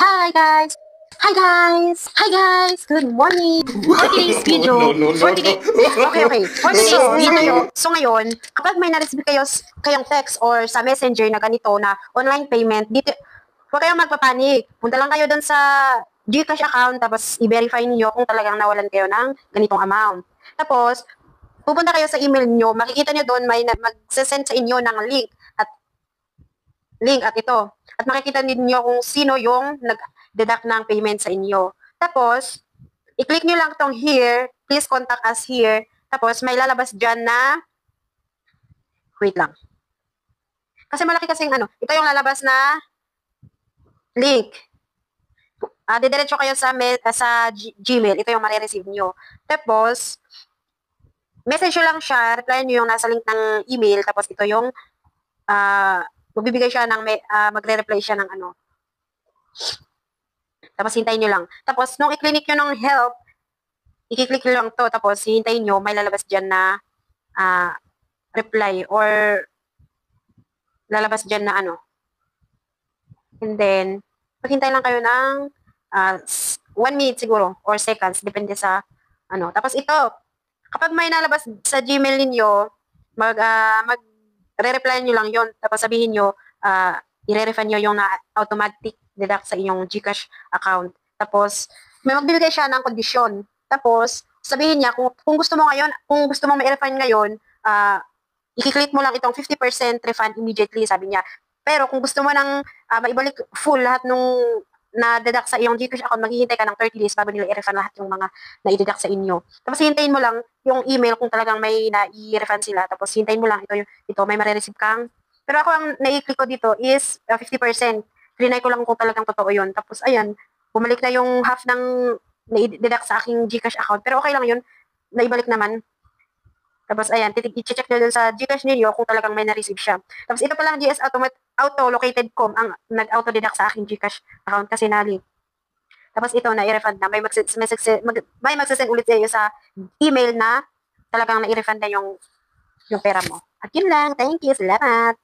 Hi guys! Hi guys! Hi guys! Good morning! For today's video, for today, okay. For today's video, so ngayon, kapag may na-receive kayong text or sa messenger na ganito na online payment, dito, huwag kayong magpapanik. Punta lang kayo dun sa GCash account, tapos i-verify niyo kung talagang nawalan kayo ng ganitong amount. Tapos, pupunta kayo sa email niyo, makikita niyo doon may mag-send sa inyo ng link at ito. At makikita ninyo kung sino yung nag-deduct ng payment sa inyo. Tapos, i-click nyo lang tong here, please contact us here. Tapos, may lalabas dyan na, wait lang. Kasi malaki kasing ito yung lalabas na link. Didiretso kayo sa Gmail, ito yung marireceive nyo. Tapos, message nyo lang siya, reply nyo yung nasa link ng email, tapos ito yung magbibigay siya ng magre-reply siya ng Tapos hintayin nyo lang. Tapos nung i-click nyo ng help, i-click nyo lang to, tapos hintayin nyo, may lalabas dyan na reply or lalabas dyan na And then, paghintay lang kayo ng 1 minute siguro or seconds, depende sa Tapos ito, kapag may nalabas sa Gmail ninyo, re-reply nyo lang yon, tapos sabihin nyo, i-refund nyo yung na automatic deduct sa inyong GCash account. Tapos, may magbibigay siya ng kondisyon. Tapos, sabihin niya, kung gusto mo ngayon, kung gusto mo ma-refund ngayon, i-click mo lang itong 50% refund immediately, sabi niya. Pero kung gusto mo nang maibalik full lahat nung na-deduct sa iyong GCash account, maghihintay ka ng 30 days bago nila i-refund lahat yung mga na-deduct sa inyo. Tapos hintayin mo lang yung email kung talagang may na-i-refund sila. Tapos hintayin mo lang ito may marireceive kang. Pero ako ang na-i-click ko dito is 50%. Trinay ko lang kung talagang totoo yun. Tapos ayan, bumalik na yung half ng na-deduct sa aking GCash account. Pero okay lang yun, naibalik naman. Tapos ayan, i-check nyo dun sa GCash ninyo kung talagang may na-receive siya. Tapos ito palang GS Auto-Located.com ang nag-auto-deduct sa aking GCash account kasi nali. Tapos ito na i-refund na. May magsasend ulit sa'yo sa email na talagang na i-refund na yung pera mo. At yun lang. Thank you. Salamat.